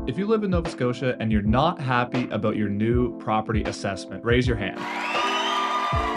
If you live in Nova Scotia and you're not happy about your new property assessment, raise your hand.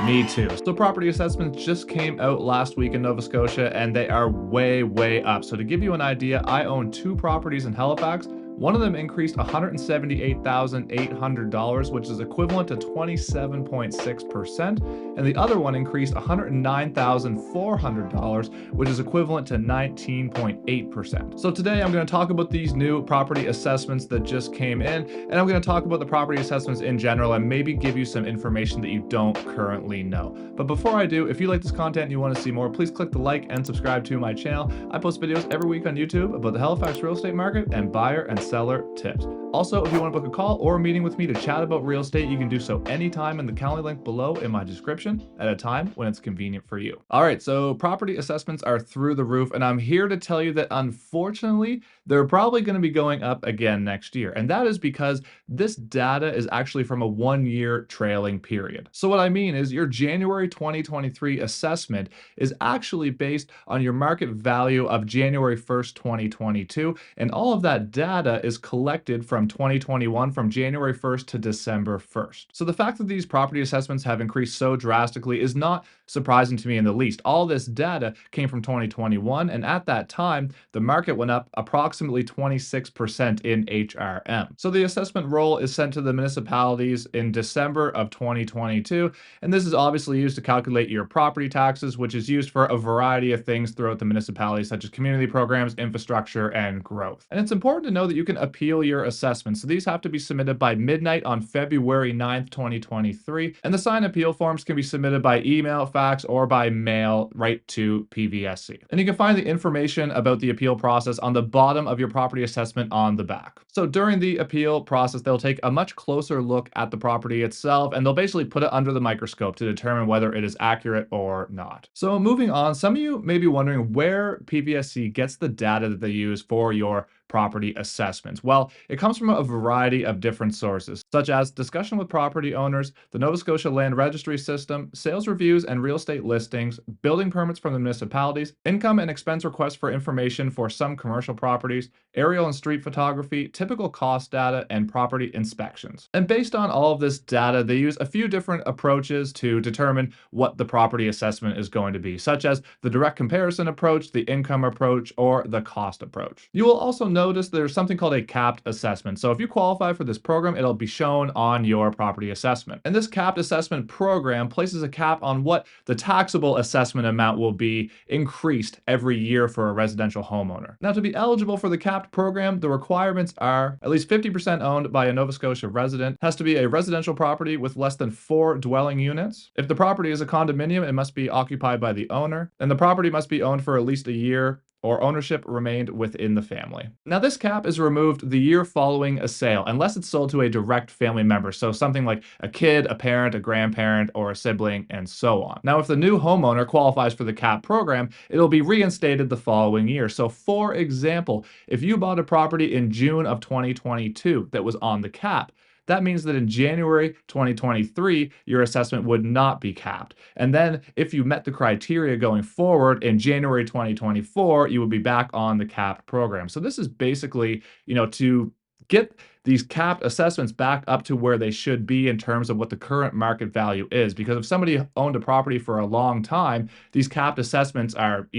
Me too. So property assessments just came out last week in Nova Scotia and they are way, way up. So to give you an idea, I own two properties in Halifax. One of them increased $178,800, which is equivalent to 27.6%, and the other one increased $109,400, which is equivalent to 19.8%. So today I'm going to talk about these new property assessments that just came in, and I'm going to talk about the property assessments in general and maybe give you some information that you don't currently know. But before I do, if you like this content and you want to see more, please click the like and subscribe to my channel. I post videos every week on YouTube about the Halifax real estate market and buyer and seller tips. Also, if you want to book a call or a meeting with me to chat about real estate, you can do so anytime in the Calendly link below in my description at a time when it's convenient for you. All right, so property assessments are through the roof, and I'm here to tell you that unfortunately, they're probably going to be going up again next year. And that is because this data is actually from a 1-year trailing period. So what I mean is your January 2023 assessment is actually based on your market value of January 1st, 2022, and all of that data is collected from 2021 from January 1st to December 1st. So the fact that these property assessments have increased so drastically is not surprising to me in the least. All this data came from 2021, and at that time, the market went up approximately 26% in HRM. So the assessment roll is sent to the municipalities in December of 2022, and this is obviously used to calculate your property taxes, which is used for a variety of things throughout the municipality, such as community programs, infrastructure, and growth. And it's important to know that you can appeal your assessments. So these have to be submitted by midnight on February 9th, 2023, and the signed appeal forms can be submitted by email, fax, or by mail right to PVSC. And you can find the information about the appeal process on the bottom of your property assessment on the back. So during the appeal process, they'll take a much closer look at the property itself, and they'll basically put it under the microscope to determine whether it is accurate or not. So moving on, some of you may be wondering where PVSC gets the data that they use for your property assessments. Well, it comes from a variety of different sources, such as discussion with property owners, the Nova Scotia Land Registry System, sales reviews and real estate listings, building permits from the municipalities, income and expense requests for information for some commercial properties, aerial and street photography, typical cost data, and property inspections. And based on all of this data, they use a few different approaches to determine what the property assessment is going to be, such as the direct comparison approach, the income approach, or the cost approach. You will also notice there's something called a capped assessment. So if you qualify for this program, it'll be shown on your property assessment. And this capped assessment program places a cap on what the taxable assessment amount will be increased every year for a residential homeowner. Now, to be eligible for the capped program, the requirements are at least 50% owned by a Nova Scotia resident, has to be a residential property with less than 4 dwelling units. If the property is a condominium, it must be occupied by the owner, and the property must be owned for at least a year or ownership remained within the family. Now, this cap is removed the year following a sale, unless it's sold to a direct family member, so something like a kid, a parent, a grandparent, or a sibling, and so on. Now, if the new homeowner qualifies for the cap program, it'll be reinstated the following year. So, for example, if you bought a property in June of 2022 that was on the cap, that means that in January 2023, your assessment would not be capped. And then if you met the criteria going forward in January 2024, you would be back on the capped program. So this is basically, to get these capped assessments back up to where they should be in terms of what the current market value is. Because if somebody owned a property for a long time, these capped assessments are,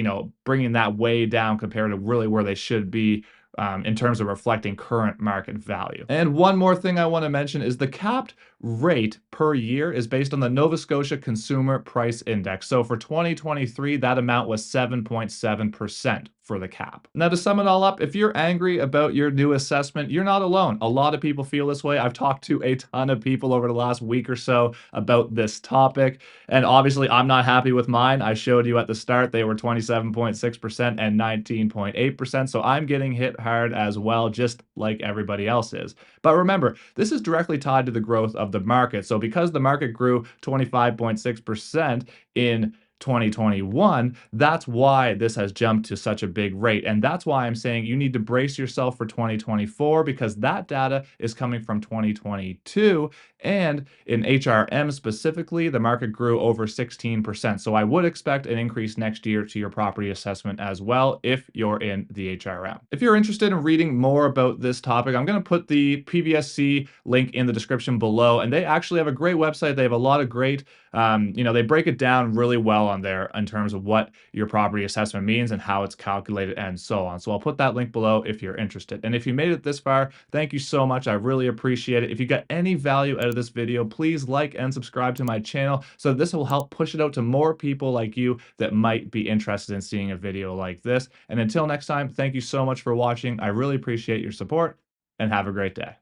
bringing that way down compared to really where they should be in terms of reflecting current market value. And one more thing I want to mention is the capped rate per year is based on the Nova Scotia Consumer Price Index. So for 2023, that amount was 7.7% for the cap. Now, to sum it all up, if you're angry about your new assessment, you're not alone. A lot of people feel this way. I've talked to a ton of people over the last week or so about this topic. And obviously, I'm not happy with mine. I showed you at the start, they were 27.6% and 19.8%. So I'm getting hit hard as well, just like everybody else is. But remember, this is directly tied to the growth of the market. So because the market grew 25.6% in 2021, that's why this has jumped to such a big rate. And that's why I'm saying you need to brace yourself for 2024 because that data is coming from 2022. And in HRM specifically, the market grew over 16%. So I would expect an increase next year to your property assessment as well if you're in the HRM. If you're interested in reading more about this topic, I'm going to put the PVSC link in the description below. And they actually have a great website. They have a lot of great they break it down really well on there in terms of what your property assessment means and how it's calculated and so on. So I'll put that link below if you're interested. And if you made it this far, thank you so much. I really appreciate it. If you got any value out of this video, please like and subscribe to my channel so this will help push it out to more people like you that might be interested in seeing a video like this. And until next time, thank you so much for watching. I really appreciate your support and have a great day.